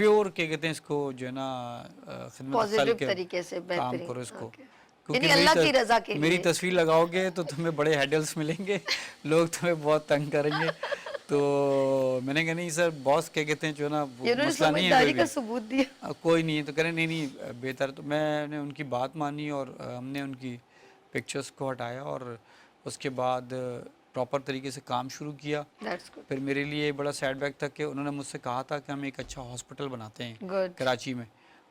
Pure کیا کہتے ہیں اس کو جو ہے نا خدمت خلق پازیٹیو کے طریقے سے کام بہترین. کرو اس کو. اوکے. کیونکہ یعنی اللہ کی رضا کے میری لیے. تصویر لگاؤ گے تو تمہیں بڑے ہیڈلز ملیں گے, لوگ تمہیں بہت تنگ کریں گے. تو میں نے کہا نہیں سر باس کیا کہتے ہیں جو ہے نا وہ مسئلہ نہیں ہے کوئی کا بھی, ثبوت دیا. کوئی نہیں ہے. تو کہہ رہے نہیں بہتر. تو میں نے ان کی بات مانی اور ہم نے ان کی پکچرز کو ہٹایا اور اس کے بعد پراپر طریقے سے کام شروع کیا. That's good. پھر میرے لیے بڑا سیڈ بیک تھا کہ انہوں نے مجھ سے کہا تھا کہ ہم ایک اچھا ہاسپٹل بناتے ہیں Good. کراچی میں,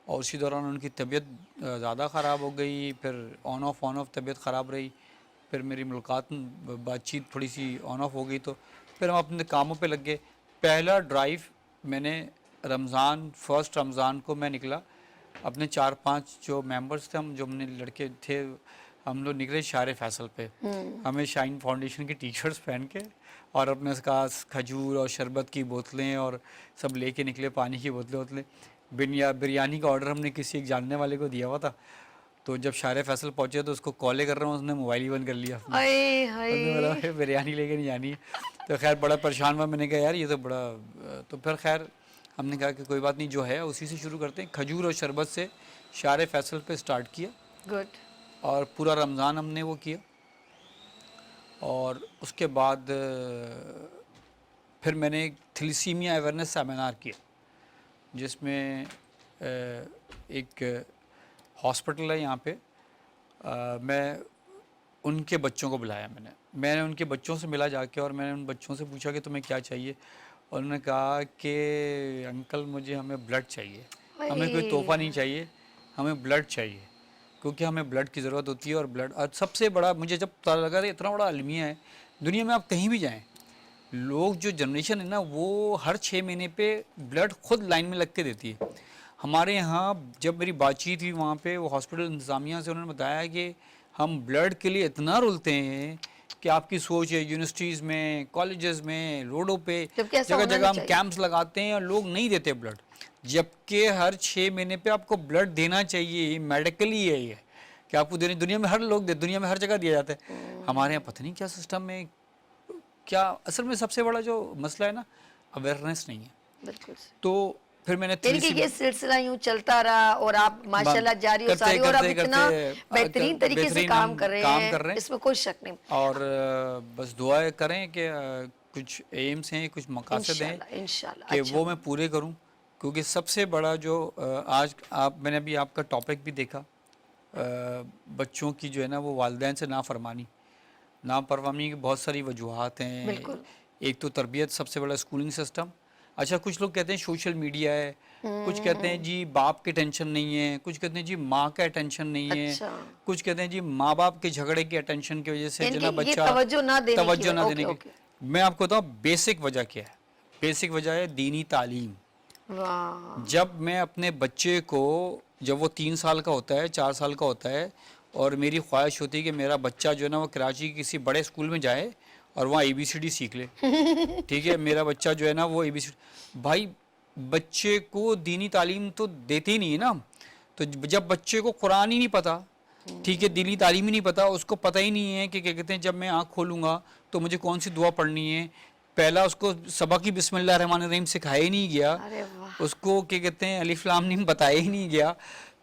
اور اسی دوران ان کی طبیعت زیادہ خراب ہو گئی. پھر آن آف طبیعت خراب رہی. پھر میری ملاقات بات چیت تھوڑی سی آن آف ہو گئی. تو پھر ہم اپنے کاموں پہ لگ گئے. پہلا ڈرائیو میں نے فرسٹ رمضان کو میں نکلا اپنے 4-5 جو ممبرس تھے, ہم جو ہم نے لڑکے تھے, ہم لوگ نکلے شار فیصل پہ. ہمیں شائن فاؤنڈیشن کی ٹی شرٹس پہن کے اور اپنے پاس کھجور اور شربت کی بوتلیں اور سب لے کے نکلے, پانی کی بوتلیں. بریانی کا آرڈر ہم نے کسی ایک جاننے والے کو دیا ہوا تھا. تو جب شار فیصل پہنچے تو اس کو کالے کر رہا ہوں, اس نے موبائل ہی بند کر لیا. بولا بریانی لے کے نہیں جانی. تو خیر بڑا پریشان ہوا. میں نے کہا یار یہ تو بڑا. تو پھر خیر ہم نے کہا کہ کوئی بات نہیں, جو ہے اسی سے شروع کرتے ہیں. کھجور اور شربت سے شار فیصل پہ سٹارٹ کیا. گڈ. اور پورا رمضان ہم نے وہ کیا. اور اس کے بعد پھر میں نے تھیلیسیمیا اویئرنیس سیمینار کیا, جس میں ایک ہاسپٹل ہے یہاں پہ. میں ان کے بچوں کو بلایا. میں نے ان کے بچوں سے ملا جا کے, اور میں نے ان بچوں سے پوچھا کہ تمہیں کیا چاہیے. اور انہوں نے کہا کہ انکل ہمیں بلڈ چاہیے, ہمیں کوئی تحفہ نہیں چاہیے, ہمیں بلڈ چاہیے, کیونکہ ہمیں بلڈ کی ضرورت ہوتی ہے. اور بلڈ, اور سب سے بڑا مجھے جب پتا لگا کہ اتنا بڑا المیہ ہے دنیا میں, آپ کہیں بھی جائیں, لوگ جو جنریشن ہے نا وہ ہر 6 مہینے پہ بلڈ خود لائن میں لگ کے دیتی ہے. ہمارے یہاں جب میری بات چیت ہوئی وہاں پہ وہ ہاسپٹل انتظامیہ سے, انہوں نے بتایا کہ ہم بلڈ کے لیے اتنا رولتے ہیں کہ آپ کی سوچ ہے, یونیورسٹیز میں, کالجز میں, روڈوں پہ جگہ جگہ ہم کیمپس لگاتے ہیں اور لوگ نہیں دیتے بلڈ, جبکہ ہر 6 مہینے پہ آپ کو بلڈ دینا چاہیے. میڈیکلی ہے یہ کہ آپ کو دنیا میں ہر لوگ دنیا میں ہر جگہ دیا جاتا ہے. ہمارے یہاں پتہ نہیں کیا سسٹم ہے, کیا اصل میں سب سے بڑا جو مسئلہ ہے نا اویئرنیس نہیں ہے. بالکل. تو پھر میں نے یہ سلسلہ یوں چلتا رہا اور آپ ماشاءاللہ جاری و ساری, اور آپ اتنا بہترین طریقے سے کام کر رہے ہیں, اس میں کوئی شک نہیں. اور بس دعا کریں کہ کچھ ایمز ہیں, کچھ مقاصد ہیں کہ وہ میں پورے کروں. کیونکہ سب سے بڑا جو آج میں نے ابھی آپ کا ٹاپک بھی دیکھا, بچوں کی جو ہے نا وہ والدین سے نافرمانی کی بہت ساری وجوہات ہیں. ایک تو تربیت, سب سے بڑا اسکولنگ سسٹم. اچھا کچھ لوگ کہتے ہیں سوشل میڈیا ہے, کچھ کہتے ہیں جی باپ کی ٹینشن نہیں ہے, کچھ کہتے ہیں جی ماں کا ٹینشن نہیں ہے, کچھ کہتے ہیں جی ماں باپ کے جھگڑے کی ٹینشن کی وجہ سے جناب بچہ توجہ نہ دینے کی. میں آپ کو بتاؤں بیسک وجہ کیا ہے. بیسک وجہ ہے دینی تعلیم. جب میں اپنے بچے کو, جب وہ 3 سال کا ہوتا ہے, 4 سال کا ہوتا ہے, اور میری خواہش ہوتی ہے کہ میرا بچہ جو ہے نا وہ کراچی کے کسی بڑے اسکول میں جائے اور وہاں ABCD سیکھ لے, ٹھیک ہے, میرا بچہ جو ہے نا وہ ABCD. بھائی بچے کو دینی تعلیم تو دیتے ہی نہیں ہے نا. تو جب بچے کو قرآن ہی نہیں پتا, ٹھیک ہے, دینی تعلیم ہی نہیں پتا, اس کو پتہ ہی نہیں ہے کہ کیا کہتے ہیں جب میں آنکھ کھولوں گا تو مجھے کون سی دعا پڑھنی ہے. پہلا اس کو سبق ہی بسم اللہ الرحمن الرحیم سکھایا ہی نہیں گیا, اس کو کیا کہتے ہیں الف لام میم بتایا ہی نہیں گیا.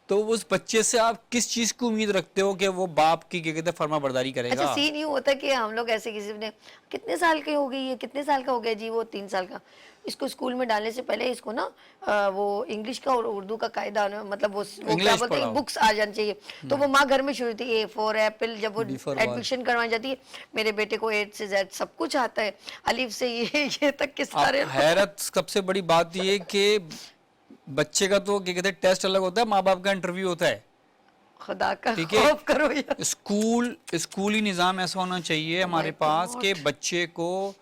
تو اس بچے سے آپ کس چیز کی امید رکھتے ہو کہ وہ باپ کی کیا کہتے ہیں فرما برداری کرے گا. اچھا سین یوں ہوتا ہے کہ ہم لوگ ایسے کسی نے کتنے سال کی ہو گئی ہے, کتنے سال کا ہو گیا جی, وہ 3 سال کا, اس کو اسکول میں ڈالنے سے پہلے اس کو نا وہ انگلش کا اور اردو کا قاعدہ, مطلب وہ کیا بولتے ہیں بکس آ جانی چاہیے. تو وہ ماں گھر میں شروع تھی A for ایپل, جب وہ ایڈمیشن کروائی جاتی ہے میرے بیٹے کو A سے Z سب کچھ آتا ہے, الف سے یہ تک کے سارے. حیرت سب سے بڑی بات یہ کہ بچے کا تو کیا کہتے ہیں ٹیسٹ الگ ہوتا ہے, ماں باپ کا انٹرویو ہوتا ہے. خدا کا خوف کرو یار. اسکولی نظام ایسا ہونا چاہیے ہمارے پاس کہ بچے کو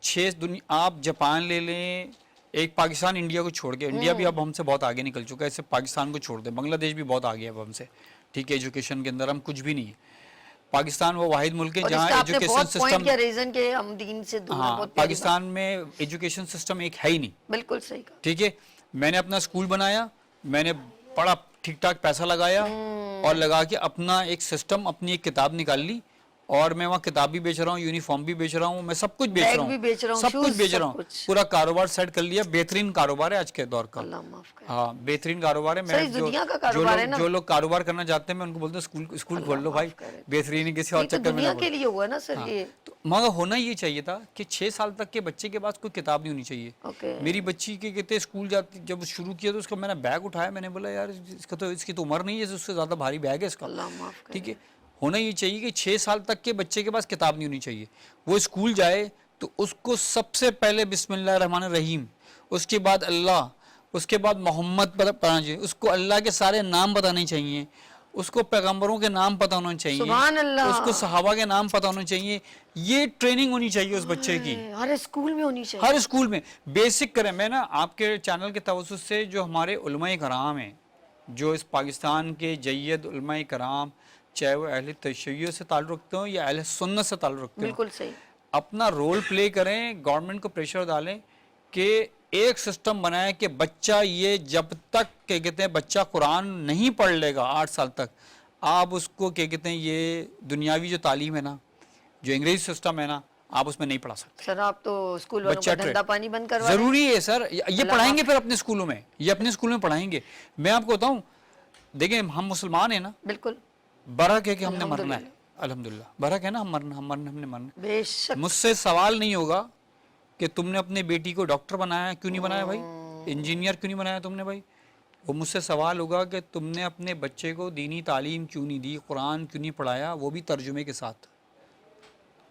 6 آپ جاپان لے لیں, ایک پاکستان انڈیا کو چھوڑ کے, انڈیا بھی اب ہم سے بہت آگے نکل چکا ہے, اسے پاکستان کو چھوڑ دیں, بنگلہ دیش بھی بہت آگے ہے اب ہم سے, ٹھیک ہے, ایجوکیشن کے اندر ہم کچھ بھی نہیں ہے. پاکستان وہ واحد ملک ہے جہاں ایجوکیشن سسٹم, ہاں پاکستان میں ایجوکیشن سسٹم ایک ہے ہی نہیں. بالکل صحیح, ٹھیک ہے. میں نے اپنا اسکول بنایا, میں نے بڑا ٹھیک ٹھاک پیسہ لگایا, اور لگا کے اپنا ایک سسٹم, اپنی ایک کتاب نکال لی, اور میں وہاں کتاب بھی بیچ رہا ہوں, یونیفارم بھی بیچ رہا ہوں, میں سب کچھ بیچ بیگ رہا بھی بیچ رہا ہوں, ہوں, سب کچھ shoes, بیچ رہا سب ہوں, کچھ. پورا کاروبار سیٹ کر لیا. بہترین کاروبار ہے آج کے دور کا. اللہ معاف کرے. ہاں بہترین کاروبار ہے. میں صحیح دنیا کا کاروبار ہے نا. جو لوگ کاروبار کرنا چاہتے ہیں میں ان کو بولتا ہوں اسکول کھول لو بھائی, بہترین کسی اور یہ تو چکر میں نہ دنیا پڑو. کے لیے ہوا نا سر یہ. مگر ہونا یہ چاہیے تھا کہ 6 سال تک کے بچے کے پاس کوئی کتاب نہیں ہونی چاہیے. اوکے. میری بچی کے کہتے اسکول جاتی, جب شروع کیا تو اس کا میں نے بیگ اٹھایا, میں نے بولا یار اس کی تو عمر نہیں ہے, اس سے زیادہ بھاری بیگ ہے اس کا. اللہ معاف کرے. ٹھیک ہے, ہونا یہ چاہیے کہ 6 سال تک کے بچے کے پاس کتاب نہیں ہونی چاہیے. وہ اسکول جائے تو اس کو سب سے پہلے بسم اللہ الرحمن الرحیم, اس کے بعد اللہ, اس کے بعد محمد پڑھنا چاہیے, اس کو اللہ کے سارے نام بتانے چاہیے, اس کو پیغمبروں کے نام پتہ ہونا چاہیے, سبحان اللہ, اس کو صحابہ کے نام پتہ ہونا چاہیے. یہ ٹریننگ ہونی چاہیے اس بچے کی, ہر اسکول میں ہونی چاہیے. ہر اسکول میں بیسک کریں. میں نا آپ کے چینل کے توسط سے جو ہمارے علماء کرام ہیں, جو اس پاکستان کے جید علماء کرام, چاہے وہ اہل تشیع سے تعلق رکھتے ہوں یا اہل سنت سے تعلق رکھتے ہوں, بالکل صحیح, اپنا رول پلے کریں, گورنمنٹ کو پریشر ڈالیں کہ ایک سسٹم بنائے کہ بچہ یہ جب تک کیا کہتے ہیں بچہ قرآن نہیں پڑھ لے گا 8 سال تک, آپ اس کو کیا کہتے ہیں یہ دنیاوی جو تعلیم ہے نا, جو انگریزی سسٹم ہے نا, آپ اس میں نہیں پڑھا سکتے. سر آپ تو اسکول والوں کا دھندا پانی بند کروا رہے ہیں. ضروری ہے سر, یہ پڑھائیں گے پھر اپنے اسکولوں میں, یہ اپنے اسکول میں پڑھائیں گے. میں آپ کو بتاؤں, دیکھیں ہم مسلمان ہیں نا, بالکل برحق ہے کہ ہم نے مرنا ہے, الحمدللہ برحق ہے نا, ہم نے مرنا. بے شک. مجھ سے سوال نہیں ہوگا کہ تم نے اپنے بیٹی کو ڈاکٹر بنایا, کیوں نہیں بنایا بھائی, انجینئر کیوں نہیں بنایا تم نے بھائی. وہ مجھ سے سوال ہوگا کہ تم نے اپنے بچے کو دینی تعلیم کیوں نہیں دی, قرآن کیوں نہیں پڑھایا, وہ بھی ترجمے کے ساتھ,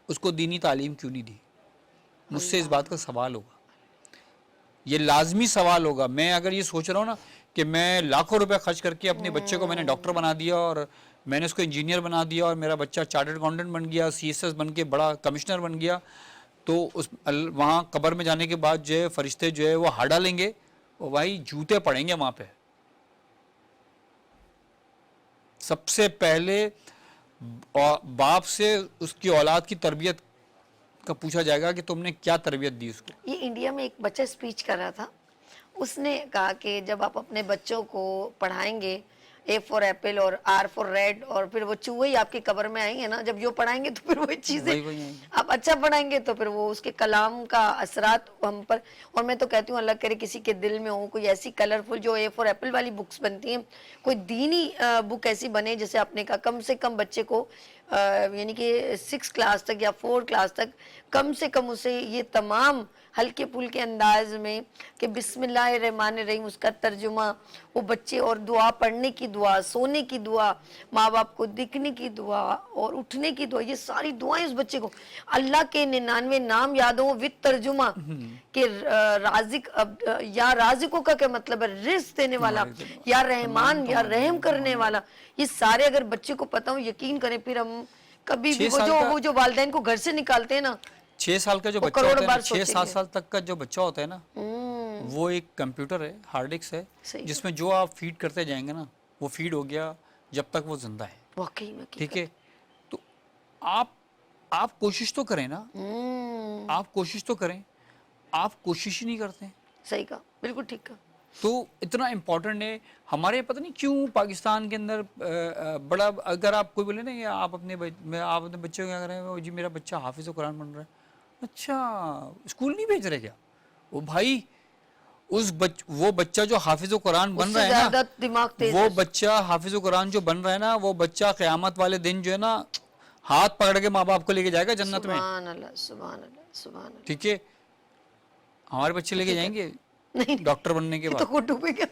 اس کو دینی تعلیم کیوں نہیں دی. مجھ سے اس بات کا سوال ہوگا, یہ لازمی سوال ہوگا. میں اگر یہ سوچ رہا ہوں نا کہ میں لاکھوں روپے خرچ کر کے اپنے بچے کو میں نے ڈاکٹر بنا دیا اور میں نے اس کو انجینئر بنا دیا اور میرا بچہ چارٹرڈ اکاؤنٹنٹ بن گیا, CSS بن کے بڑا کمشنر بن گیا, تو وہاں قبر میں جانے کے بعد جو ہے فرشتے جو ہے وہ ہار ڈالیں گے, وہ بھائی جوتے پڑیں گے وہاں پہ. سب سے پہلے باپ سے اس کی اولاد کی تربیت کا پوچھا جائے گا کہ تم نے کیا تربیت دی اس کو. یہ انڈیا میں ایک بچہ اسپیچ کر رہا تھا, اس نے کہا کہ جب آپ اپنے بچوں کو پڑھائیں گے A فار ایپل اور R فار ریڈ, اور پھر وہ چوہے ہی آپ کی قبر میں آئیں گے نا, جب جو پڑھائیں گے تو پھر وہی چیزیں آپ اچھا پڑھائیں گے تو پھر وہ اس کے کلام کا اثرات ہم پر. اور میں تو کہتی ہوں اللہ کرے کسی کے دل میں ہو کوئی ایسی کلرفل جو A فار ایپل والی بکس بنتی ہیں, کوئی دینی بک ایسی بنے جیسے آپ نے کہا, کم سے کم بچے کو یعنی کہ 6 کلاس تک یا 4 کلاس تک کم سے کم اسے یہ تمام ہلکے پھلکے انداز میں کہ بسم اللہ الرحمن الرحیم اس کا ترجمہ, وہ بچے, اور دعا پڑھنے کی دعا, سونے کی دعا, ماں باپ کو دکھنے کی دعا اور اٹھنے کی دعا, یہ ساری دعائیں اس بچے کو اللہ کے 99 نام یاد ہوں وتھ ترجمہ کہ رازق, یا رازقوں کا کیا مطلب ہے, رزق دینے والا, یا رحمان, یا رحم کرنے والا, یہ سارے اگر بچے کو پتہ ہو, یقین کریں پھر ہم کبھی بھی وہ جو والدین کو گھر سے نکالتے ہیں نا, 6 سال کا جو بچہ ہوتا ہے نا, 6-7 سال تک کا جو بچہ ہوتا ہے نا, وہ ایک کمپیوٹر ہے, ہارڈ ڈسک ہے, جس میں جو آپ فیڈ کرتے جائیں گے نا وہ فیڈ ہو گیا جب تک وہ زندہ ہے. واقعی میں ٹھیک ہے, تو آپ کوشش تو کریں نا, آپ کوشش تو کریں, آپ کوشش ہی نہیں کرتے. صحیح کہا, بالکل ٹھیک کہا. تو اتنا امپورٹنٹ ہے ہمارے, پتہ نہیں کیوں پاکستان کے اندر بڑا, اگر آپ کوئی بولے نا آپ اپنے بچے کو کیا کر رہے ہیں, جی میرا بچہ حافظ قرآن بن رہا ہے, اچھا اسکول نہیں بھیج رہے کیا؟ وہ بھائی وہ بچہ جو حافظ قرآن بن رہا ہے نا, وہ بچہ حافظ قرآن جو بن رہا ہے نا, وہ بچہ قیامت والے دن جو ہے نا ہاتھ پکڑ کے ماں باپ کو لے کے جائے گا جنت میں. سبحان اللہ, سبحان اللہ, سبحان اللہ. ٹھیک ہے, ہمارے بچے لے کے جائیں گے ڈاکٹر بننے کے بعد, تو ڈوبے گا.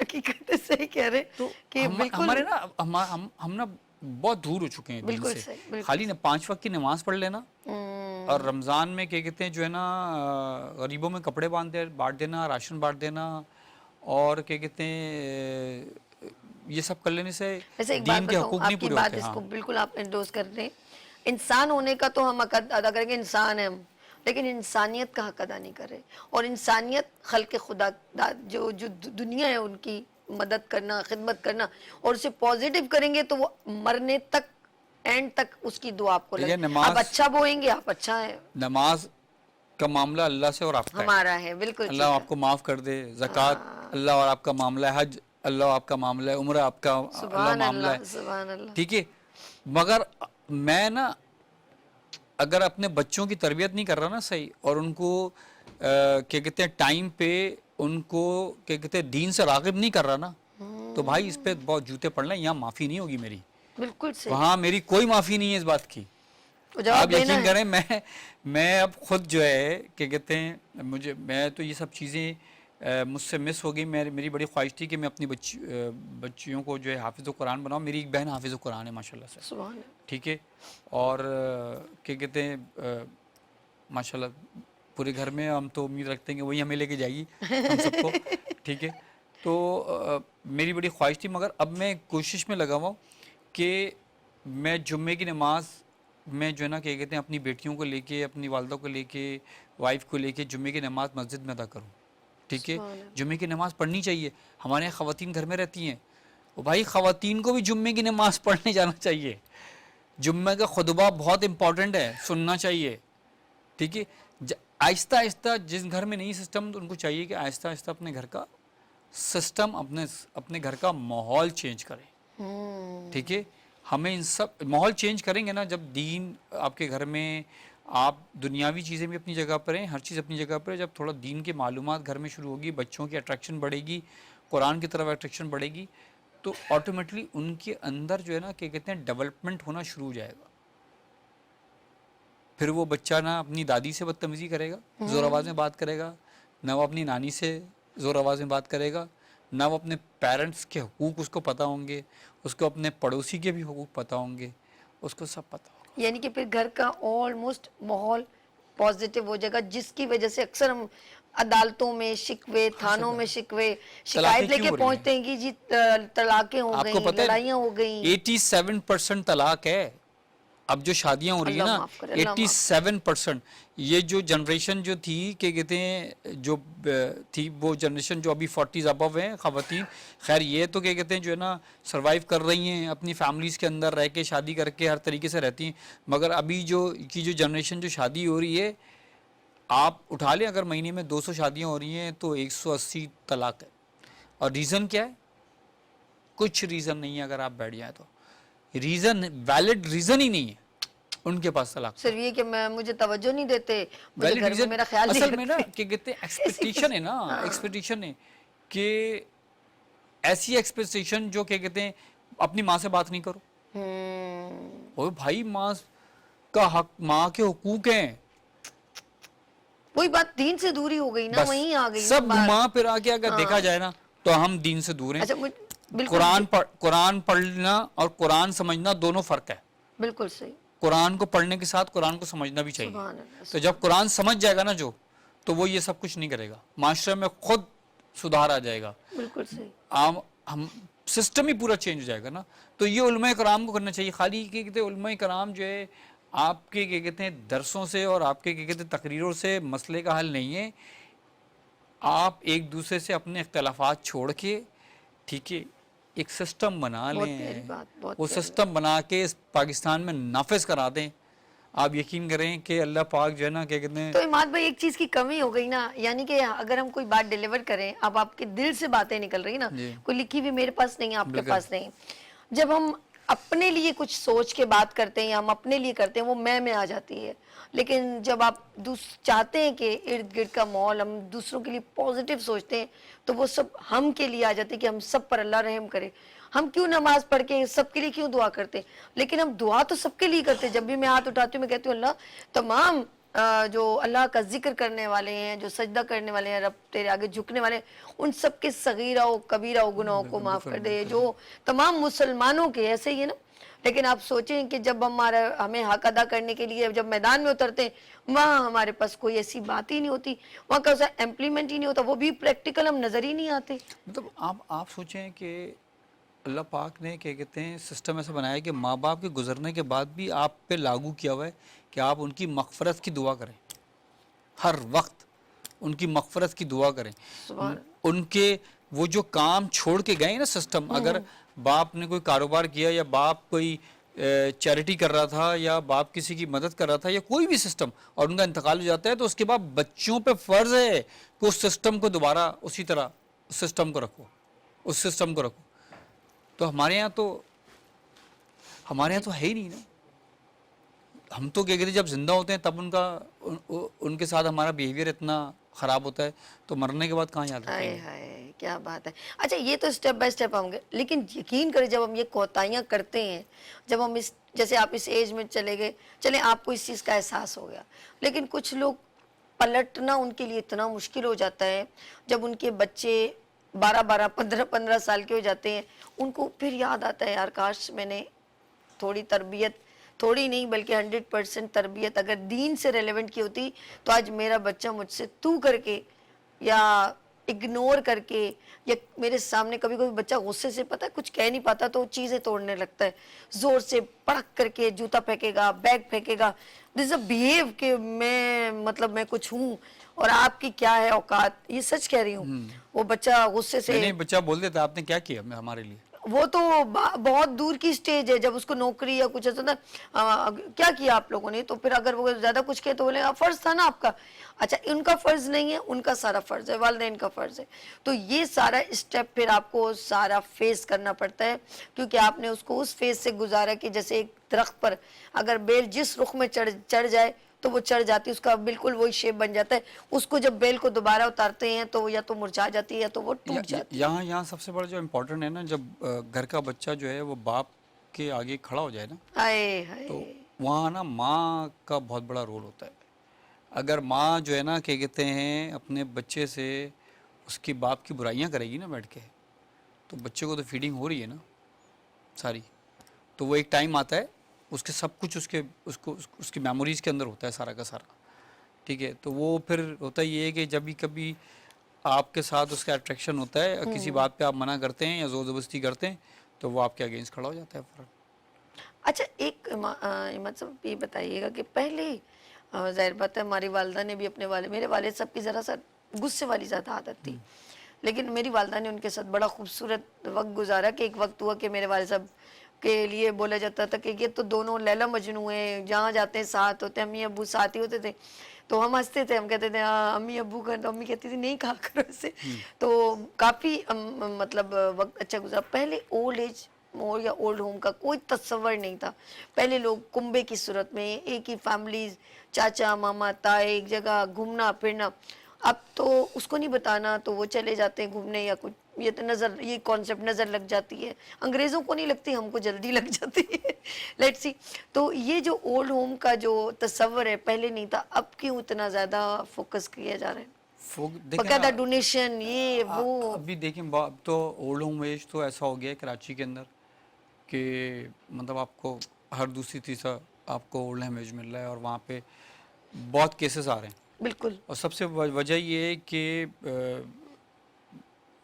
حقیقت صحیح کہہ رہے تو کہ ہمارے نا ہم نا بہت دور ہو چکے ہیں دین سے. خالی نا 5 وقت کی نماز پڑھ لینا, اور رمضان میں کیا کہتے ہیں جو ہے نا غریبوں میں کپڑے بانٹ دینا, راشن بانٹ دینا, اور کیا کہتے ہیں یہ سب کر لینے سے دین کے حقوق نہیں پورے ہوتے. اس کو بالکل آپ انڈوز کر رہے ہیں. انسان ہونے کا تو ہم حق ادا کریں گے, انسان ہیں ہم, لیکن انسانیت کا حق ادا نہیں کر رہے. اور انسانیت خلق خدا جو دنیا ہے ان کی مدد کرنا, خدمت کرنا, اور اسے پازیٹیو کریں گے تو وہ مرنے تک, اینڈ تک اس کی دعا آپ کو لگے. آپ اچھا بوئیں گے, آپ اچھا ہے. نماز کا معاملہ اللہ سے اور آپ کا ہمارا ہے, بالکل اللہ آپ کو معاف کر دے. زکوٰۃ اللہ اور آپ کا معاملہ ہے, حج اللہ آپ کا معاملہ ہے, عمرہ آپ کا اللہ معاملہ ہے. سبحان اللہ. ٹھیک ہے, مگر میں نا اگر اپنے بچوں کی تربیت نہیں کر رہا نا صحیح، اور ان کو کیا کہتے ہیں ٹائم پہ ان کو کیا کہتے ہیں دین سے راغب نہیں کر رہا نا، تو بھائی اس پہ بہت جوتے پڑ لیں، یہاں معافی نہیں ہوگی میری، بالکل صحیح. وہاں میری کوئی معافی نہیں ہے اس بات کی. وہ جواب آپ دینا یقین ہے. کریں میں اب خود جو ہے کہ کہتے ہیں میں تو یہ سب چیزیں مجھ سے مس ہو گئی. میری بڑی خواہش تھی کہ میں اپنی بچیوں کو جو ہے حافظ قرآن بناؤں. میری ایک بہن حافظ قرآن ہے ماشاءاللہ سے، سبحان اللہ. ٹھیک ہے، اور کیا کہتے ہیں ماشاءاللہ پورے گھر میں ہم تو امید رکھتے ہیں کہ وہی ہمیں لے کے جائے گی ہم سب کو، ٹھیک ہے. تو میری بڑی خواہش تھی، مگر اب میں کوشش میں لگا ہوا ہوں کہ میں جمعے کی نماز میں جو ہے نا کیا کہتے ہیں اپنی بیٹیوں کو لے کے، اپنی والدہ کو لے کے، وائف کو لے کے جمعے کی نماز مسجد میں ادا کروں، ٹھیک ہے. سبحان اللہ. جمعے کی نماز پڑھنی چاہیے. ہمارے یہاں خواتین گھر میں رہتی ہیں، وہ بھائی خواتین کو بھی جمعے کی نماز پڑھنے جانا چاہیے. جمعہ کا خطبہ بہت امپورٹنٹ ہے، سننا چاہیے، ٹھیک ہے. آہستہ آہستہ جس گھر میں نہیں سسٹم، تو ان کو چاہیے کہ آہستہ آہستہ اپنے گھر کا سسٹم، اپنے گھر کا ماحول چینج کریں، ٹھیک ہے. ہمیں ان سب ماحول چینج کریں گے نا جب دین آپ کے گھر میں، آپ دنیاوی چیزیں بھی اپنی جگہ پر ہیں، ہر چیز اپنی جگہ پر ہے. جب تھوڑا دین کی معلومات گھر میں شروع ہوگی، بچوں کی اٹریکشن بڑھے گی، قرآن کی طرف اٹریکشن بڑھے گی، تو آٹومیٹلی ان کے اندر جو ہے نا کہ کہتے ہیں ڈیولپمنٹ ہونا شروع ہو جائے گا. پھر وہ بچہ نہ اپنی دادی سے بدتمیزی کرے گا، زور آواز میں بات کرے گا، نہ وہ اپنی نانی سے زور آواز میں بات کرے گا، نہ وہ اپنے پیرنٹس کے حقوق اس کو پتہ ہوں گے، اس کو اپنے پڑوسی کے بھی حقوق پتہ ہوں گے، اس کو سب پتہ ہوگا. یعنی کہ پھر گھر کا آلموسٹ ماحول پازیٹیو ہو جائے گا، جس کی وجہ سے اکثر ہم عدالتوں میں شکوے، تھانوں میں شکوے، شکایت لے کے پہنچتے ہیں کہ جی طلاقیں ہو آپ کو گئیں، پتہ ہے لڑائیاں ہو گئیں. 87% طلاق ہے. اب جو شادیاں ہو رہی ہیں اللہ نا، معاف کرے، اللہ معاف. 87%. یہ جو جنریشن جو تھی کہ کہتے ہیں جو تھی، وہ جنریشن جو ابھی 40s ابو ہیں خواتین، خیر یہ تو کہ کہتے ہیں جو ہے نا سروائیو کر رہی ہیں اپنی فیملیز کے اندر رہ کے، شادی کر کے ہر طریقے سے رہتی ہیں. مگر ابھی جو جنریشن جو شادی ہو رہی ہے، آپ اٹھا لیں اگر مہینے میں 200 شادیاں ہو رہی ہیں تو 180 طلاق ہے. اور ریزن کیا ہے؟ کچھ ریزن نہیں ہے. اگر آپ بیٹھ جائیں تو ریزن، ویلڈ ریزن ہی نہیں ہے ان کے پاس طلاق کا. صرف یہ کہ مجھے توجہ نہیں دیتے، مجھے ویلڈ گھر میں ریزن میرا خیال نہیں اصل میں نا رکھتے. کہ کہتے ہیں ایکسپیکٹیشن ہے نا، ایکسپیکٹیشن ہے کہ ایسی ایکسپیکٹیشن جو کہ کہتے ہیں اپنی ماں سے بات نہیں کرو. اوہ بھائی ماں کا حق، ماں کے حقوق ہیں. وہی بات دین سے دوری ہو گئی نا، بس وہیں آ گئی نا سب بات. گھما پھرا کے اگر دیکھا جائے نا تو ہم دین سے دور ہیں. اچھا بالکل قرآن پڑھنا اور قرآن سمجھنا دونوں فرق ہے. بالکل صحیح. قرآن کو پڑھنے کے ساتھ قرآن کو سمجھنا بھی چاہیے. سبحان اللہ. تو جب قرآن سمجھ جائے گا نا جو، تو وہ یہ سب کچھ نہیں کرے گا، معاشرے میں خود سدھار آ جائے گا، بالکل صحیح. ہم سسٹم ہی پورا چینج ہو جائے گا نا. تو یہ علماء کرام کو کرنا چاہیے. خالی کہ کہتے ہیں علماء کرام جو ہے آپ کے کیا کہتے ہیں درسوں سے اور آپ کے کیا کہتے ہیں تقریروں سے مسئلے کا حل نہیں ہے. آپ ایک دوسرے سے اپنے اختلافات چھوڑ کے، ٹھیک ہے، ایک سسٹم بنا بہت لیں. پیاری بات، بہت وہ پیاری سسٹم بنا کے پاکستان میں نافذ کرا دیں. آپ یقین کریں کہ اللہ پاک جو ہے نا کیا کہتے ہیں. تو اماد بھائی ایک چیز کی کمی ہو گئی نا، یعنی کہ اگر ہم کوئی بات ڈیلیور کریں، اب آپ کے دل سے باتیں نکل رہی نا، جی کوئی لکھی بھی میرے پاس نہیں ہے، آپ کے بالکل پاس نہیں. جب ہم اپنے لیے کچھ سوچ کے بات کرتے ہیں یا ہم اپنے لیے کرتے ہیں، وہ میں آ جاتی ہے. لیکن جب آپ چاہتے ہیں کہ ارد گرد کا ماحول ہم دوسروں کے لیے پازیٹیو سوچتے ہیں، تو وہ سب ہم کے لیے آ جاتے ہیں کہ ہم سب پر اللہ رحم کرے. ہم کیوں نماز پڑھ کے سب کے لیے کیوں دعا کرتے ہیں؟ لیکن ہم دعا تو سب کے لیے کرتے ہیں. جب بھی میں ہاتھ اٹھاتی ہوں میں کہتی ہوں اللہ تمام جو اللہ کا ذکر کرنے والے ہیں، جو سجدہ کرنے والے ہیں، رب تیرے آگے جھکنے والے ہیں، ان سب کے صغیرہ و کبیرہ و گناہوں کو معاف کر دے. جو تمام مسلمانوں کے ایسے ہی ہے نا. لیکن آپ سوچیں کہ جب ہمیں حق ادا کرنے کے لیے جب میدان میں اترتے ہیں، وہاں ہمارے پاس کوئی ایسی بات ہی نہیں ہوتی، وہاں کا امپلیمنٹ ہی نہیں ہوتا، وہ بھی پریکٹیکل ہم نظر ہی نہیں آتے. مطلب آپ سوچیں کہ اللہ پاک نے کیا کہتے ہیں سسٹم ایسا بنایا کہ ماں باپ کے گزرنے کے بعد بھی آپ پہ لاگو کیا ہوا ہے کہ آپ ان کی مغفرت کی دعا کریں. ہر وقت ان کی مغفرت کی دعا کریں. ان کے وہ جو کام چھوڑ کے گئے نا سسٹم، اگر باپ نے کوئی کاروبار کیا یا باپ کوئی چیریٹی کر رہا تھا یا باپ کسی کی مدد کر رہا تھا یا کوئی بھی سسٹم، اور ان کا انتقال ہو جاتا ہے، تو اس کے بعد بچوں پہ فرض ہے کہ اس سسٹم کو دوبارہ اسی طرح سسٹم کو رکھو، اس سسٹم کو رکھو. تو ہمارے یہاں تو ہمارے یہاں تو ہے ہی نہیں نا. ہم تو کیا کہتے ہیں جب زندہ ہوتے ہیں تب ان کے ساتھ ہمارا بیہیویئر اتنا خراب ہوتا ہے, تو مرنے کے بعد کہاں یاد رکھیں ہائے گے. ہائے کیا بات ہے. اچھا یہ تو اسٹیپ بائی اسٹیپ ہوں گے, لیکن یقین کریں جب ہم یہ کوتاہیاں کرتے ہیں, جب ہم جیسے آپ اس ایج میں چلے گئے, چلیں آپ کو اس چیز کا احساس ہو گیا, لیکن کچھ لوگ پلٹنا ان کے لیے اتنا مشکل ہو جاتا ہے جب ان کے بچے 12 15 سال کے ہو جاتے ہیں, ان کو پھر یاد آتا ہے یار کاش میں نے تھوڑی تربیت, تھوڑی نہیں بلکہ 100% تربیت اگر دین سے ریلیونٹ کی ہوتی تو آج میرا بچہ مجھ سے تو کر کے یا اگنور کر کے, یا میرے سامنے کبھی کبھی بچہ غصے سے پتہ ہے کچھ کہہ نہیں پاتا تو چیزیں توڑنے لگتا ہے, زور سے پڑک کر کے جوتا پھینکے گا, بیگ پھینکے گا, دس اے بہیو کہ میں مطلب میں کچھ ہوں اور آپ کی کیا ہے اوقات. یہ سچ کہہ رہی ہوں. وہ بچہ غصے نہیں سے, نہیں, بچہ بول دیتا آپ نے کیا کیا ہمارے لیے. وہ تو بہت دور کی سٹیج ہے, جب اس کو نوکری یا کچھ ایسا تھا, کیا کیا آپ لوگوں نے, تو پھر اگر وہ زیادہ کچھ کہے تو بولے فرض تھا نا آپ کا. اچھا ان کا فرض نہیں ہے, ان کا سارا فرض ہے, والدین کا فرض ہے. تو یہ سارا اسٹیپ پھر آپ کو سارا فیس کرنا پڑتا ہے, کیونکہ آپ نے اس کو اس فیس سے گزارا کہ جیسے ایک درخت پر اگر بیل جس رخ میں چڑھ جائے تو وہ چڑھ جاتی ہے, اس کا بالکل وہی شیپ بن جاتا ہے. اس کو جب بیل کو دوبارہ اتارتے ہیں تو یا تو مرجھا جاتی ہے یا تو وہ ٹوٹ جاتی ہے. یہاں سب سے بڑا جو امپورٹنٹ ہے نا, جب گھر کا بچہ جو ہے وہ باپ کے آگے کھڑا ہو جائے نا, ہائے تو ہائے وہاں نا ماں کا بہت بڑا رول ہوتا ہے. اگر ماں جو ہے نا کیا کہتے ہیں اپنے بچے سے اس کے باپ کی برائیاں کرے گی نا بیٹھ کے, تو بچے کو تو فیڈنگ ہو رہی ہے نا ساری. تو وہ ایک ٹائم آتا ہے اس کے سب کچھ اس کی میموریز کے اندر ہوتا ہے سارا کا سارا, ٹھیک ہے. تو وہ پھر ہوتا یہ ہے کہ جب بھی کبھی آپ کے ساتھ اس کا اٹریکشن ہوتا ہے, کسی بات پہ آپ منع کرتے ہیں یا زور زبردستی کرتے ہیں, تو وہ آپ کے اگینسٹ کھڑا ہو جاتا ہے فوراً. اچھا ایک احمد صاحب یہ بتائیے گا کہ پہلے ظاہر بات ہے ہماری والدہ نے بھی اپنے میرے والد صاحب کی ذرا سا غصے والی زیادہ عادت تھی, لیکن میری والدہ نے ان کے ساتھ بڑا خوبصورت وقت گزارا. کہ ایک وقت ہوا کہ میرے والد صاحب کے لیے بولا جاتا تھا کہ یہ تو دونوں لیلا مجنوں ہیں, جہاں جاتے ہیں ساتھ ہوتے ہیں, امی ابو ساتھ ہی ہوتے تھے. تو ہم ہنستے تھے, ہم کہتے تھے امی ابو کا, تو امی کہتی تھی نہیں کہا کرو اسے. تو کافی مطلب وقت اچھا گزرا. پہلے اولڈ ایج یا اولڈ ہوم کا کوئی تصور نہیں تھا. پہلے لوگ کنبے کی صورت میں ایک ہی فیملیز, چاچا ماما تائے, ایک جگہ گھومنا پھرنا. اب تو اس کو نہیں بتانا تو وہ چلے جاتے ہیں گھومنے یا کچھ, یہ تو یہ کانسیپٹ نظر لگ جاتی ہے. انگریزوں کو نہیں لگتی, ہم کو جلدی لگ جاتی ہے. Let's see. تو یہ جو اولڈ ہوم کا جو تصور ہے پہلے نہیں تھا, اب کیوں اتنا زیادہ فوکس کیا جا رہا ہے؟ دیکھیں باقاعدہ ڈونیشن یہ وہ. ابھی دیکھیں اب تو اولڈ ہوم ایج تو ایسا ہو گیا ہے کراچی کے اندر کہ مطلب آپ کو ہر دوسری تیسرا آپ کو اولڈ ہوم ایج مل رہا ہے, اور وہاں پہ بہت کیسز آ رہے ہیں. بالکل. اور سب سے وجہ یہ ہے کہ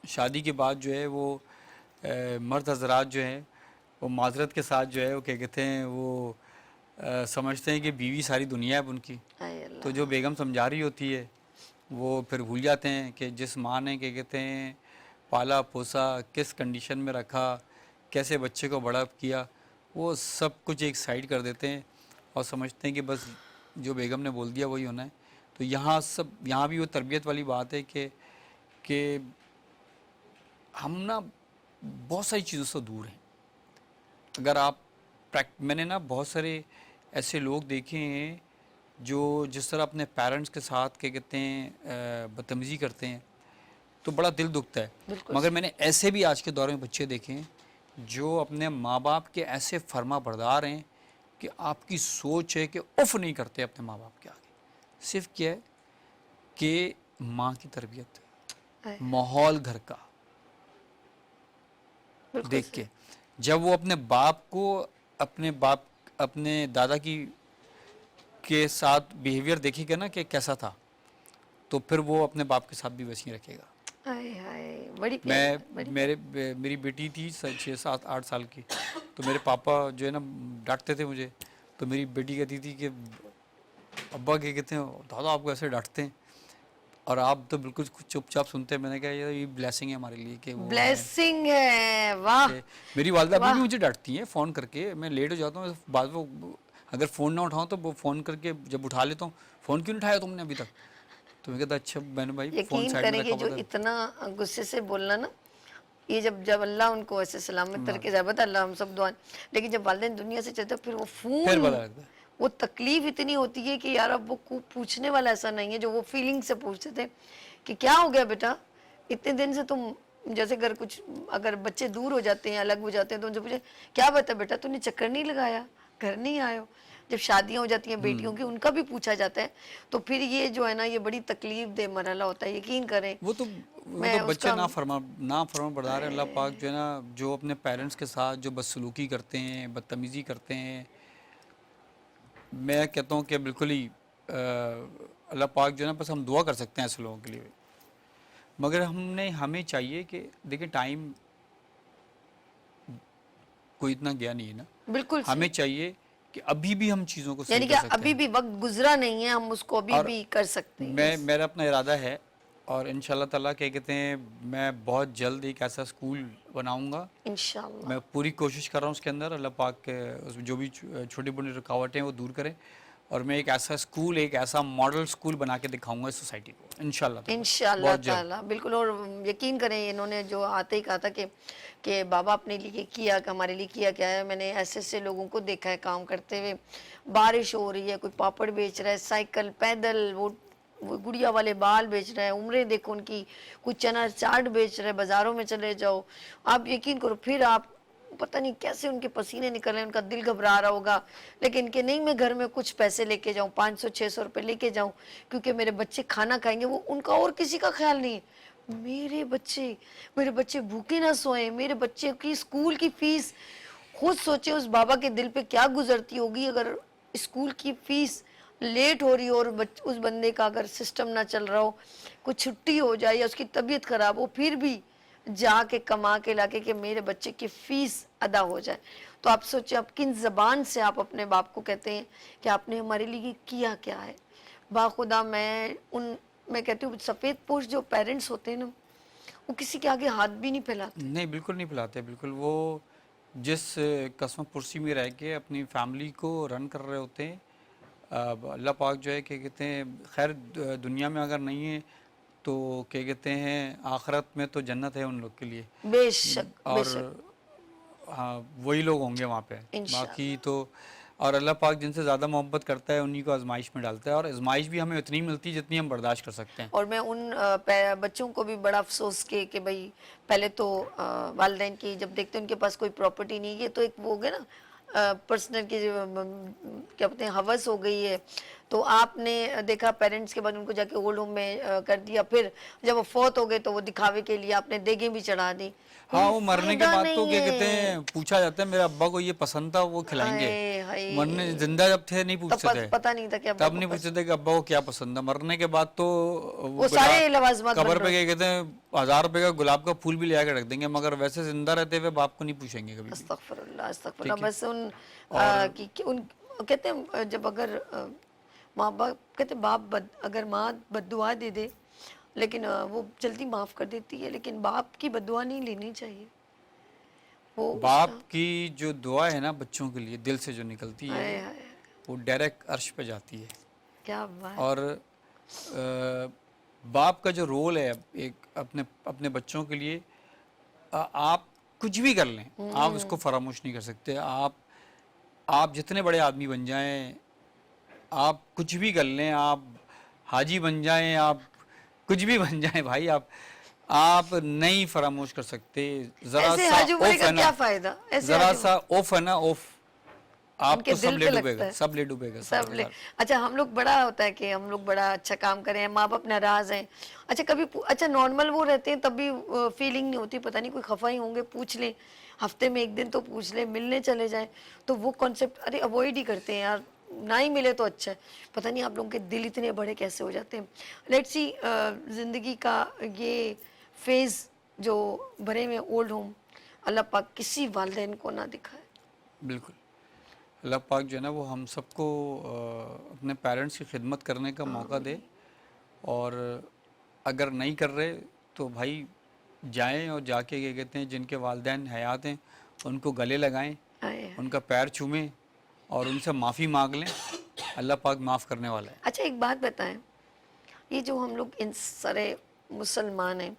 شادی کے بعد جو ہے وہ مرد حضرات جو ہیں وہ معذرت کے ساتھ جو ہے وہ کیا کہتے ہیں وہ سمجھتے ہیں کہ بیوی ساری دنیا ہے اب ان کی. اے اللہ. تو جو بیگم سمجھا رہی ہوتی ہے وہ پھر بھول جاتے ہیں کہ جس ماں نے کیا کہتے ہیں پالا پوسا, کس کنڈیشن میں رکھا, کیسے بچے کو بڑا کیا, وہ سب کچھ ایک سائڈ کر دیتے ہیں اور سمجھتے ہیں کہ بس جو بیگم نے بول دیا وہی ہونا ہے. تو یہاں بھی وہ تربیت والی بات ہے کہ ہم نا بہت ساری چیزوں سے دور ہیں. اگر آپ میں نے نا بہت سارے ایسے لوگ دیکھے ہیں جو جس طرح اپنے پیرنٹس کے ساتھ کیا کہتے ہیں بدتمیزی کرتے ہیں, تو بڑا دل دکھتا ہے. بالکل مگر میں نے ایسے بھی آج کے دور میں بچے دیکھے ہیں جو اپنے ماں باپ کے ایسے فرما بردار ہیں کہ آپ کی سوچ ہے کہ اف نہیں کرتے اپنے ماں باپ کے آگے. صرف کیا ہے کہ ماں کی تربیت, ماحول گھر کا بالکل دیکھ کے, جب وہ اپنے باپ کو اپنے دادا کے ساتھ بیہیویئر دیکھے گا نا کہ کیسا تھا, تو پھر وہ اپنے باپ کے ساتھ بھی ویسے ہی رکھے گا. ہائے ہائے بڑی پیاری بات, بڑی میری بیٹی تھی 6 7 8 سال کی, تو میرے پاپا جو ہے نا ڈانٹتے تھے مجھے, تو میری بیٹی کہتی تھی کہ ابا کیا کہتے ہیں دادا آپ کو ایسے ڈانٹتے ہیں اور آپ تو بالکل چپ چاپ سنتے ہیں. میں نے کہا یہ بلیسنگ ہے ہمارے لیے کہ وہ بلیسنگ ہے. واہ میری والدہ ابھی بھی واہ. مجھے ڈانٹتی ہیں فون کر کے, میں لیٹ ہو جاتا ہوں بعد میں اگر فون نہ اٹھاؤں تو وہ فون کر کے جب اٹھا لیتا ہوں, فون کیوں نہیں اٹھایا تم نے ابھی تک, تو میں کہتا اچھا میں نے بھائی فون یقین سائڈ میں کریں رکھا کہ ہوا جو تھا. اتنا غصے سے بولنا نا, یہ جب اللہ ان کو ایسے سلامت کر کے ضربت اللہ ہم سب دعائیں، لیکن جب والدین دنیا سے چلتے پھر وہ پھر فون پتہ لگتا ہے. وہ تکلیف اتنی ہوتی ہے کہ یار اب وہ پوچھنے والا ایسا نہیں ہے جو وہ فیلنگ سے پوچھتے تھے کہ کیا ہو گیا بیٹا اتنے دن سے تم، جیسے گھر کچھ اگر بچے دور ہو جاتے ہیں الگ ہو جاتے ہیں تو ان سے پوچھے کیا بتا بیٹا تو نے چکر نہیں لگایا، گھر نہیں آئے ہو. جب شادیاں ہو جاتی ہیں بیٹیوں کی ان کا بھی پوچھا جاتا ہے تو پھر یہ جو ہے نا یہ بڑی تکلیف دہ مرحلہ ہوتا ہے. یقین کریں وہ میں تو اس بچے کا نافرمان بردار ہیں. اللہ پاک جو ہے نا جو اپنے پیرنٹس کے ساتھ جو بدسلوکی کرتے ہیں بدتمیزی کرتے ہیں، میں کہتا ہوں کہ بالکل ہی اللہ پاک جو ہے نا بس ہم دعا کر سکتے ہیں ایسے لوگوں کے لیے. مگر ہمیں چاہیے کہ دیکھیں ٹائم کوئی اتنا گیا نہیں ہے نا. بالکل ہمیں صحیح، چاہیے کہ ابھی بھی ہم چیزوں کو یعنی صحیح کہ کر سکتے ابھی ہیں. بھی وقت گزرا نہیں ہے، ہم اس کو ابھی اور بھی کر سکتے ہیں. میرا اپنا ارادہ ہے اور انشاءاللہ تعالیٰ کیا کہتے ہیں میں بہت جلد ایک ایسا اسکول بناؤں گا. انشاءاللہ میں پوری کوشش کر رہا ہوں اس کے اندر. اللہ پاک کے جو بھی چھوٹی بڑی رکاوٹیں ہیں وہ دور کریں اور میں ایک ایسا اسکول ایک ایسا ماڈل اسکول بنا کے دکھاؤں گا اس سوسائٹی کو انشاءاللہ تعالیٰ انشاءاللہ بہت جلد. تعالیٰ بالکل. اور یقین کریں انہوں نے جو آتے ہی کہا تھا کہ بابا اپنے لیے کیا کہ ہمارے لیے کیا کیا ہے. میں نے ایسے ایسے لوگوں کو دیکھا ہے کام کرتے ہوئے، بارش ہو رہی ہے کوئی پاپڑ بیچ رہا ہے، سائیکل پیدل، وہ گڑیا والے بال بیچ رہے ہیں، عمریں دیکھو ان کی، کوئی چنا چاٹ بیچ رہے ہیں، بازاروں میں چلے جاؤ آپ یقین کرو پھر آپ پتہ نہیں کیسے ان کے پسینے نکل رہے ہیں، ان کا دل گھبرا رہا ہوگا لیکن کہ نہیں میں گھر میں کچھ پیسے لے کے جاؤں 500-600 روپے لے کے جاؤں کیونکہ میرے بچے کھانا کھائیں گے. وہ ان کا اور کسی کا خیال نہیں ہے، میرے بچے بھوکے نہ سوئیں، میرے بچے کی اسکول کی فیس. خود سوچے اس بابا کے دل پہ کیا گزرتی ہوگی اگر اسکول کی فیس لیٹ ہو رہی ہو اور اس بندے کا اگر سسٹم نہ چل رہا ہو، کوئی چھٹی ہو جائے یا اس کی طبیعت خراب ہو، پھر بھی جا کے کما کے لا کے کہ میرے بچے کی فیس ادا ہو جائے. تو آپ سوچیں آپ کن زبان سے آپ اپنے باپ کو کہتے ہیں کہ آپ نے ہمارے لیے کیا کیا ہے. باخدا میں کہتی ہوں سفید پوش جو پیرنٹس ہوتے ہیں نا وہ کسی کے آگے ہاتھ بھی نہیں پھیلاتے. نہیں بالکل نہیں پلاتے. بالکل وہ جس قسم پرسی میں رہ کے اپنی فیملی کو رن کر رہے ہوتے ہیں. اللہ پاک جو ہے کہ کہتے ہیں خیر دنیا میں اگر نہیں ہے تو کیا کہتے ہیں آخرت میں تو جنت ہے ان لوگ کے لیے. بے شک بے اور شک ہاں وہی لوگ ہوں گے وہاں پہ. باقی انشاءاللہ. تو اور اللہ پاک جن سے زیادہ محبت کرتا ہے انہی کو آزمائش میں ڈالتا ہے اور آزمائش بھی ہمیں اتنی ملتی ہے جتنی ہم برداشت کر سکتے ہیں. اور میں ان بچوں کو بھی بڑا افسوس کہ بھئی پہلے تو والدین کی جب دیکھتے ہیں ان کے پاس کوئی پراپرٹی نہیں، یہ تو ایک وہ ہو گیا نا پرسنل کی کیا بولتے ہیں ہوس ہو گئی ہے. تو آپ نے دیکھا پیرنٹس کے بعد ان کو جا کے اولڈ ہوم میں کر دیا، پھر جب وہ فوت ہو گئے تو وہ دکھاوے کے لیے آپ نے دیگیں بھی چڑھا دی. ہاں کوئی وہ مرنے کے فائدہ بعد تو نہیں کیا کہتے ہے. ہیں پوچھا جاتا ہے میرے ابا کو یہ پسند تھا وہ کھلائیں گے. ہائے مرنے ہائے زندہ جب تھے نہیں تب پوچھتے تھے، پتہ نہیں تھا کہ ابا تب کو نہیں پوچھتے تھے کہ ابا کو کیا پسند ہے. مرنے کے بعد تو وہ سارے لوازمات بن قبر پہ رہے. کیا کہتے ہیں 1000 روپے کا گلاب کا پھول بھی لے کے رکھ دیں گے مگر ویسے زندہ رہتے ہوئے باپ کو نہیں پوچھیں گے کبھی بھی. استغفر اللہ استغفر اللہ. ٹھیک ہے. بس اور ان کہتے ہیں جب اگر ماں باپ کہتے باپ اگر ماں بد دعا دے دے لیکن وہ جلدی معاف کر دیتی ہے، لیکن باپ کی بد دعا نہیں لینی چاہیے. وہ اس باپ کا کی جو دعا ہے نا بچوں کے لیے دل سے جو نکلتی ہے ہائے ہائے وہ ڈائریکٹ عرش پہ جاتی ہے. کیا بات. اور باپ کا جو رول ہے ایک اپنے بچوں کے لیے آپ کچھ بھی کر لیں آپ اس کو فراموش نہیں کر سکتے. آپ جتنے بڑے آدمی بن جائیں، آپ کچھ بھی کر لیں، آپ حاجی بن جائیں، آپ کچھ بھی بن جائیں بھائی، آپ نہیں فراموش کر سکتے. ذرا ایسے سا حج عمرے اوف کا ہے نا، کیا فائدہ، ایسے ذرا حج سا اوف ہے نا اوف ان آپ کے کو سب دل لے پہ ڈوبے گا، لگتا ہے سب لے ڈوبے گا سارے سب کے لے. سارے. اچھا ہم لوگ بڑا ہوتا ہے کہ ہم لوگ بڑا اچھا کام کریں، ماں باپ ناراض ہیں. اچھا کبھی اچھا نارمل وہ رہتے ہیں تب بھی فیلنگ نہیں ہوتی، پتہ نہیں کوئی خفا ہی ہوں گے، پوچھ لیں ہفتے میں ایک دن تو پوچھ لیں، ملنے چلے جائیں. تو وہ کانسیپٹ ارے اوائڈ ہی کرتے ہیں یار، نہ ہی ملے تو اچھا ہے. پتہ نہیں آپ لوگوں کے دل اتنے بڑے کیسے ہو جاتے ہیں. لیٹس سی زندگی کا یہ فیز جو بھرے میں اولڈ ہوم اللہ پاک کسی والدین کو نہ دکھائے. بالکل اللہ پاک جو ہے نا وہ ہم سب کو اپنے پیرنٹس کی خدمت کرنے کا موقع دے. اور اگر نہیں کر رہے تو بھائی جائیں اور جا کے کیا کہتے ہیں جن کے والدین حیات ہیں ان کو گلے لگائیں، آئے. ان کا پیر چومیں اور ان سے معافی مانگ لیں. اللہ پاک معاف کرنے والا ہے. اچھا ایک بات بتائیں، یہ جو ہم لوگ ان سارے مسلمان ہیں،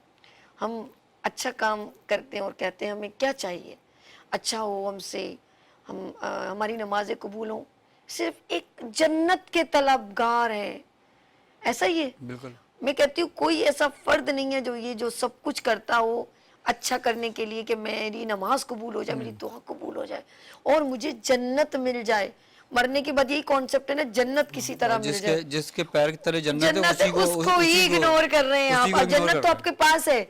ہم اچھا کام کرتے ہیں اور کہتے ہیں ہمیں کیا چاہیے, اچھا ہو ہم سے, ہماری نمازیں قبول ہوں, صرف ایک جنت کے طلبگار ہیں. ایسا ہی ہے. بالکل. میں کہتی ہوں کوئی ایسا فرد نہیں ہے جو سب کچھ کرتا ہو اچھا کرنے کے لیے کہ میری نماز قبول ہو جائے, میری دعا قبول ہو جائے اور مجھے جنت مل جائے. مرنے کے بعد یہی کانسیپٹ ہے نا, جنت کسی طرح مل جائے. جس کے پیر کے تلے جنت ہے جنت ہے, اس کو ہی اگنور کر رہے ہیں آپ. جنت تو آپ کے پاس ہے,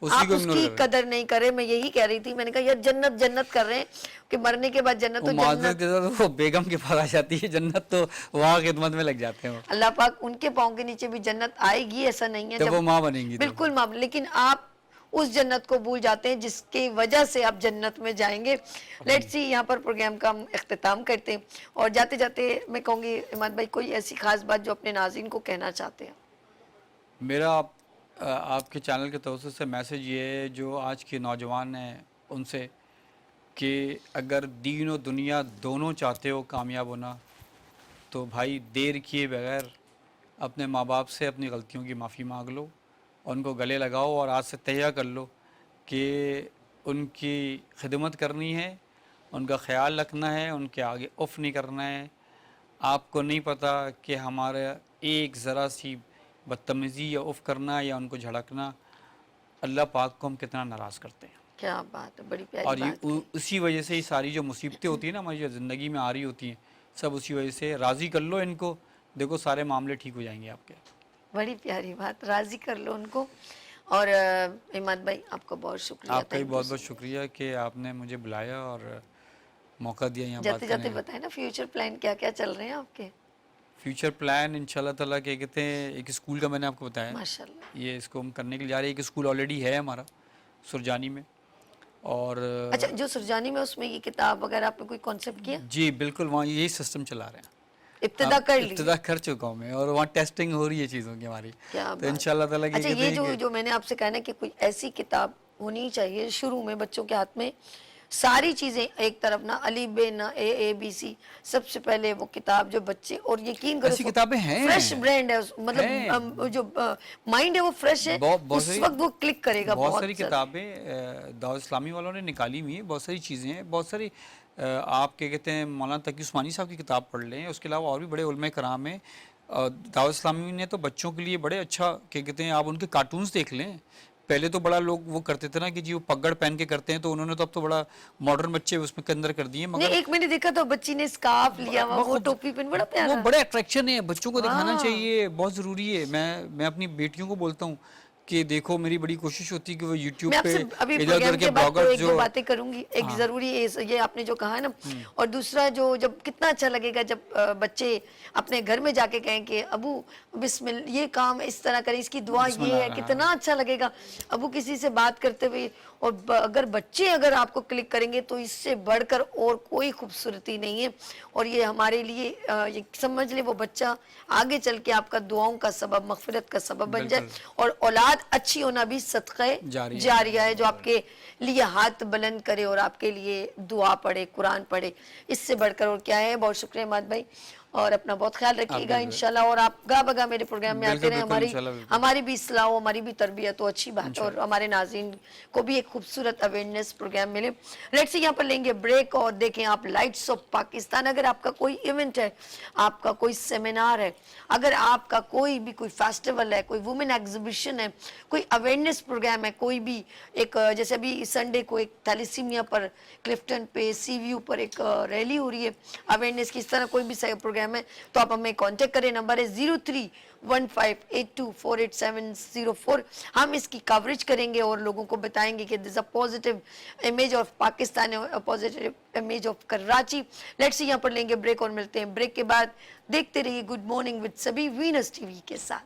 آپ اس کی قدر نہیں کرے. میں یہی کہہ رہی تھی, میں نے کہا یار جنت کر رہے ہیں کہ مرنے کے بعد جنت. تو معذرت کے ساتھ وہ بیگم کے پاس آ جاتی ہے جنت, تو وہاں خدمت میں لگ جاتے ہیں. اللہ پاک ان کے پاؤں کے نیچے بھی جنت آئے گی, ایسا نہیں ہے. جب وہ ماں بنیں گی بالکل ماں, لیکن آپ اس جنت کو بھول جاتے ہیں جس کی وجہ سے آپ جنت میں جائیں گے. لیٹس سی, یہاں پر پروگرام کا ہم اختتام کرتے ہیں اور جاتے جاتے میں کہوں گی عماد بھائی کوئی ایسی خاص بات جو اپنے ناظرین کو کہنا چاہتے ہیں. میرا آپ کے چینل کے توسط سے میسج یہ ہے جو آج کے نوجوان ہیں ان سے, کہ اگر دین و دنیا دونوں چاہتے ہو کامیاب ہونا تو بھائی دیر کیے بغیر اپنے ماں باپ سے اپنی غلطیوں کی معافی مانگ لو, ان کو گلے لگاؤ اور آج سے تہیہ کر لو کہ ان کی خدمت کرنی ہے, ان کا خیال رکھنا ہے, ان کے آگے اف نہیں کرنا ہے. آپ کو نہیں پتہ کہ ہمارا ایک ذرا سی بدتمیزی یا اف کرنا یا ان کو جھڑکنا اللہ پاک کو ہم کتنا ناراض کرتے ہیں. کیا بات ہے, بڑی پیاری اور بات ہے. اسی وجہ سے یہ ساری جو مصیبتیں ہوتی ہیں نا ہماری جو زندگی میں آ رہی ہوتی ہیں, سب اسی وجہ سے. راضی کر لو ان کو, دیکھو سارے معاملے ٹھیک ہو جائیں گے آپ کے. بڑی پیاری بات, راضی کر لو ان کو. اور عماد بھائی آپ کا بہت شکریہ. آپ کا بھی بہت بہت شکریہ کہ آپ نے مجھے بلایا اور موقع دیا یہاں بات کرنے کا. جاتے بتائیں نا فیوچر پلان کیا کیا چل رہے ہیں آپ کے؟ فیوچر پلان انشاءاللہ تعالیٰ کیا کہتے ہیں, ایک اسکول کا میں نے آپ کو بتایا, ماشاءاللہ یہ اس کو ہم کرنے کے لیے جا رہے ہیں. ایک اسکول آلریڈی ہے ہمارا سرجانی میں, اور اچھا جو سرجانی میں اس میں یہ کتاب وغیرہ آپ نے کوئی کانسیپٹ کیا؟ جی بالکل, وہاں یہی سسٹم چلا رہے ہیں. ابتدا کر چکا ہوں میں, اور وہاں ٹیسٹنگ ہو رہی ہے چیزوں کی ہماری. کیا تو انشاءاللہ تعالیٰ اچھا یہ جو میں نے آپ سے کہا نا کہ کوئی ایسی کتاب ہونی چاہیے شروع میں بچوں کے ہاتھ میں, ساری چیزیں ایک طرف نا, الف ب نہ اے بی سی, سب سے پہلے وہ کتاب جو بچے, اور یقین کرو ایسی کتابیں ہیں, فریش برینڈ ہے, مطلب جو مائنڈ ہے وہ فریش ہے, اس وقت وہ کلک کرے گا. بہت ساری کتابیں دعوت اسلامی والوں نے نکالی ہوئی ہیں, بہت ساری چیزیں ہیں, بہت ساری. آپ کیا کہتے ہیں مولانا تقی عثمانی صاحب کی کتاب پڑھ لیں, اس کے علاوہ اور بھی بڑے علماء کرام ہیں. دعوت اسلامی نے تو بچوں کے لیے بڑے اچھا کیا کہتے ہیں, آپ ان کے کارٹونز دیکھ لیں. پہلے تو بڑا لوگ وہ کرتے تھے نا کہ جی وہ پگڑ پہن کے کرتے ہیں, تو انہوں نے تو اب تو بڑا ماڈرن بچے اس میں کے اندر کر دیے. مگر ایک میں نے دیکھا تو بچی نے اسکارف لیا ہوا, وہ ٹوپی پہن, بڑا پیارا. وہ بڑے اٹریکشن ہے, بچوں کو دکھانا چاہیے, بہت ضروری ہے. میں اپنی بیٹیوں کو بولتا ہوں کہ دیکھو, میری بڑی کوشش ہوتی ہے کہ وہ یوٹیوب پہ ابھی ادھر پروگرام ادھر کے کے بعد تو بلاگر ایک دو جو باتیں کروں گی, ایک ضروری یہ آپ نے جو کہا ہے نا, اور دوسرا جو جب کتنا اچھا لگے گا جب بچے اپنے گھر میں جا کے کہیں کہ ابو بسم اللہ یہ کام اس طرح کریں, اس کی دعا یہ ہے, کتنا اچھا لگے گا ابو کسی سے بات کرتے ہوئے. اور اگر بچے اگر آپ کو کلک کریں گے تو اس سے بڑھ کر اور کوئی خوبصورتی نہیں ہے. اور یہ ہمارے لیے سمجھ لیں وہ بچہ آگے چل کے آپ کا دعاؤں کا سبب, مغفرت کا سبب بن جائے. اور اولاد اچھی ہونا بھی صدقہ جاریہ ہے جو آپ کے لیے ہاتھ بلند کرے اور آپ کے لیے دعا پڑھے, قرآن پڑھے. اس سے بڑھ کر اور کیا ہے. بہت شکریہ عماد بھائی, اور اپنا بہت خیال رکھیے گا انشاءاللہ, اور آپ گاہ بگاہ میرے پروگرام میں آتے رہیں. ہماری بھی اصلاح ہو, ہماری بھی تربیت ہو, اچھی بات, اور ہمارے ناظرین کو بھی ایک خوبصورت اویئرنیس پروگرام ملے. لیٹس یہاں پر لیں گے بریک اور دیکھیں آپ لائٹس آف پاکستان. اگر آپ کا کوئی ایونٹ ہے, آپ کا کوئی سیمینار ہے, اگر آپ کا کوئی بھی کوئی فیسٹیول ہے, کوئی وومن ایگزیبیشن ہے, کوئی اویئرنیس پروگرام ہے, کوئی بھی ایک جیسے ابھی سنڈے کو ایک تھیلیسیمیا پر کلفٹن پہ سی ویو پر ایک ریلی ہو رہی ہے اویئرنیس کی, اس طرح کوئی بھی پروگرام ہے تو آپ ہمیں کانٹیکٹ کریں. نمبر ہے 0315824870. ہم اس کی کوریج کریں گے اور لوگوں کو بتائیں گے کہ دس a positive image of Pakistan, positive image of Karachi. Let's یہاں پر لیں گے بریک اور ملتے ہیں بریک کے بعد. دیکھتے رہیے گڈ مارننگ وتھ سبھی وینس ٹی وی کے ساتھ.